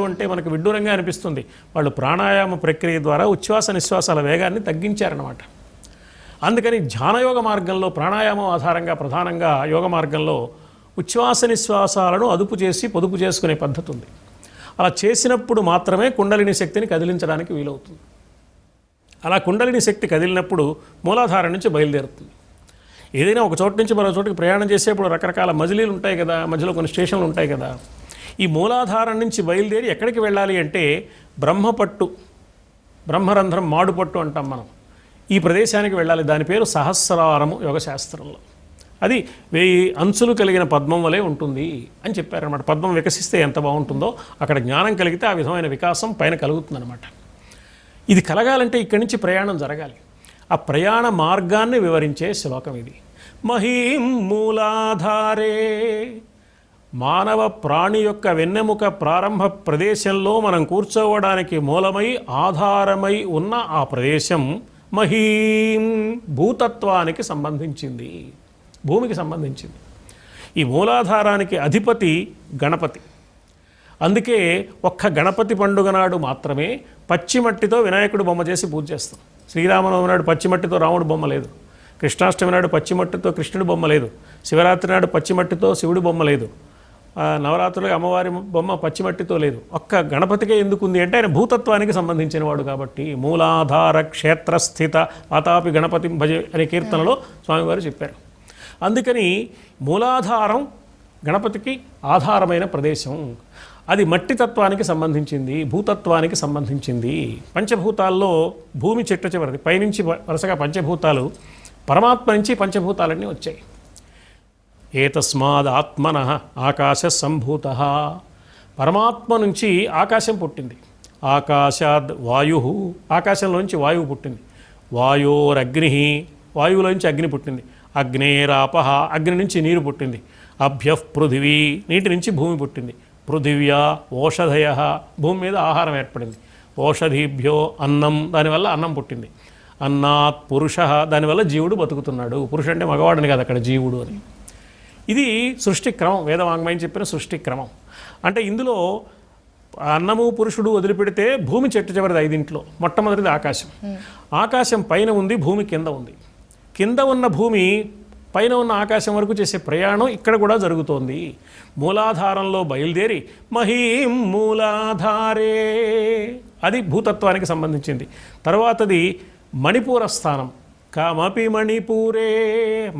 అంటే మనకు విడ్డూరంగా అనిపిస్తుంది. వాళ్ళు ప్రాణాయామ ప్రక్రియ ద్వారా ఉచ్ఛ్వాస నిశ్వాసాల వేగాన్ని తగ్గించారన్నమాట. అందుకని ధ్యానయోగ మార్గంలో ప్రాణాయామం ఆధారంగా ప్రధానంగా యోగ మార్గంలో ఉచ్ఛ్వాస నిశ్వాసాలను అదుపు చేసి పొదుపు చేసుకునే పద్ధతి ఉంది. అలా చేసినప్పుడు మాత్రమే కుండలిని శక్తిని కదిలించడానికి వీలవుతుంది. అలా కుండలిని శక్తి కదిలినప్పుడు మూలాధారం నుంచి బయలుదేరుతుంది. ఏదైనా ఒక చోటు నుంచి మరో చోటుకి ప్రయాణం చేసేప్పుడు రకరకాల మజిలీలు ఉంటాయి కదా, మధ్యలో కొన్ని స్టేషన్లు ఉంటాయి కదా. ఈ మూలాధారం నుంచి బయలుదేరి ఎక్కడికి వెళ్ళాలి అంటే బ్రహ్మపట్టు, బ్రహ్మరంధ్రం, మాడుపట్టు అంటాం మనం. ఈ ప్రదేశానికి వెళ్ళాలి. దాని పేరు సహస్రారము యోగశాస్త్రంలో. అది 1000 అంచులు కలిగిన పద్మం వలె ఉంటుంది అని చెప్పారనమాట. పద్మం వికసిస్తే ఎంత బాగుంటుందో అక్కడ జ్ఞానం కలిగితే ఆ విధమైన వికాసం పైన కలుగుతుందన్నమాట. ఇది కలగాలంటే ఇక్కడి నుంచి ప్రయాణం జరగాలి. ఆ ప్రయాణ మార్గాన్ని వివరించే శ్లోకం ఇది. మహీం మూలాధారే, మానవ ప్రాణి యొక్క వెన్నెముక ప్రారంభ ప్రదేశంలో మనం కూర్చోవడానికి మూలమై ఆధారమై ఉన్న ఆ ప్రదేశం మహీం భూతత్వానికి సంబంధించింది, భూమికి సంబంధించింది. ఈ మూలాధారానికి అధిపతి గణపతి. అందుకే ఒక్క గణపతి పండుగ నాడు మాత్రమే పచ్చిమట్టితో వినాయకుడు బొమ్మ చేసి పూజ చేస్తాం. శ్రీరామనవమి నాడు పచ్చిమట్టితో రాముడు బొమ్మ లేదు, కృష్ణాష్టమి నాడు పచ్చిమట్టితో కృష్ణుడి బొమ్మ లేదు, శివరాత్రి నాడు పచ్చిమట్టితో శివుడి బొమ్మ లేదు, నవరాత్రులు అమ్మవారి బొమ్మ పచ్చిమట్టితో లేదు. ఒక్క గణపతికే ఎందుకుంది అంటే ఆయన భూతత్వానికి సంబంధించిన వాడు కాబట్టి. మూలాధార క్షేత్రస్థిత వాతాపి గణపతి భజ అనే కీర్తనలో స్వామివారు చెప్పారు. అందుకని మూలాధారం గణపతికి ఆధారమైన ప్రదేశం. అది మట్టి తత్వానికి సంబంధించింది, భూతత్వానికి సంబంధించింది. పంచభూతాల్లో భూమి చిట్ట చివరిది. పైనుంచి వరుసగా పంచభూతాలు, పరమాత్మ నుంచి పంచభూతాలన్నీ వచ్చాయి. ఏతస్మాదాత్మనః ఆకాశ సంభూత, పరమాత్మ నుంచి ఆకాశం పుట్టింది. ఆకాశాద్ వాయు, ఆకాశంలోంచి వాయువు పుట్టింది. వాయోరగ్ని, వాయువులోంచి అగ్ని పుట్టింది. అగ్నేరాప, అగ్ని నుంచి నీరు పుట్టింది. అభ్యః పృథివీ, నీటి నుంచి భూమి పుట్టింది. పృథివ్యా ఓషధయ, భూమి మీద ఆహారం ఏర్పడింది. ఓషధీభ్యో అన్నం, దానివల్ల అన్నం పుట్టింది. అన్నాత్ పురుష, దానివల్ల జీవుడు బతుకుతున్నాడు. పురుషుడు అంటే మగవాడిని కాదు, అక్కడ జీవుడు అని. ఇది సృష్టి క్రమం, వేదవాంగ్మయం చెప్పిన సృష్టి క్రమం. అంటే ఇందులో అన్నము పురుషుడు వదిలిపెడితే భూమి చెట్టు చివరిది 5 మొట్టమొదటిది ఆకాశం. ఆకాశం పైన ఉంది, భూమి కింద ఉంది. కింద ఉన్న భూమి పైన ఉన్న ఆకాశం వరకు చేసే ప్రయాణం ఇక్కడ కూడా జరుగుతోంది. మూలాధారంలో బయలుదేరి మహీం మూలాధారే, అది భూతత్వానికి సంబంధించింది. తర్వాతది మణిపూర స్థానం. కమపి మణిపూరే,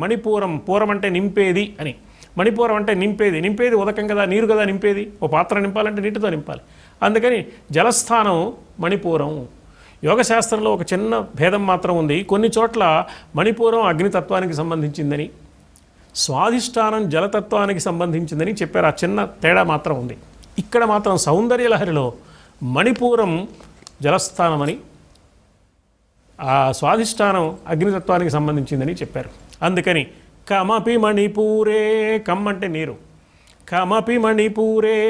మణిపూరం, పూరం అంటే నింపేది అని. మణిపూరం అంటే నింపేది. నింపేది ఉదకం కదా, నీరు కదా నింపేది. ఓ పాత్ర నింపాలంటే నీటితో నింపాలి. అందుకని జలస్థానం మణిపూరం. యోగశాస్త్రంలో ఒక చిన్న భేదం మాత్రం ఉంది. కొన్ని చోట్ల మణిపూరం అగ్నితత్వానికి సంబంధించిందని, స్వాధిష్టానం జలతత్వానికి సంబంధించిందని చెప్పారు. ఆ చిన్న తేడా మాత్రం ఉంది. ఇక్కడ మాత్రం సౌందర్యలహరిలో మణిపూరం జలస్థానమని, ఆ స్వాధిష్టానం అగ్నితత్వానికి సంబంధించిందని చెప్పారు. అందుకని కమపి మణిపూరే, కమ్ అంటే నీరు, కమపి మణిపూరే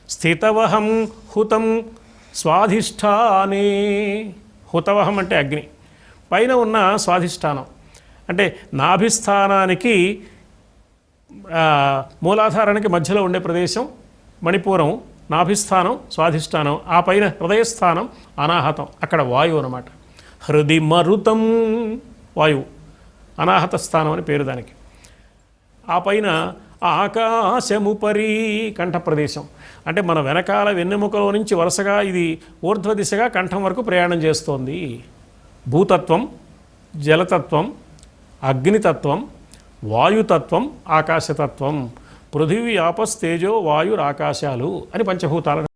స్థితవహం హుతం స్వాధిష్టానే, హుతవహం అంటే అగ్ని, పైన ఉన్న స్వాధిష్టానం అంటే నాభిస్థానానికి మూలాధారానికి మధ్యలో ఉండే ప్రదేశం మణిపూరం, నాభిస్థానం స్వాధిష్టానం, ఆ పైన హృదయస్థానం అనాహతం, అక్కడ వాయువు అన్నమాట. హృది మరుతం వాయువు, అనాహత స్థానం అని పేరు దానికి. ఆ పైన ఆకాశముపరి కంఠ ప్రదేశం, అంటే మన వెనకాల వెన్నెముకలో నుంచి వరుసగా ఇది ఊర్ధ్వ దిశగా కంఠం వరకు ప్రయాణం చేస్తోంది. భూతత్వం, జలతత్వం, అగ్నితత్వం, వాయుతత్వం, ఆకాశతత్వం. పృథివీ ఆపస్తేజో వాయురాకాశాలు అని పంచభూతాలు.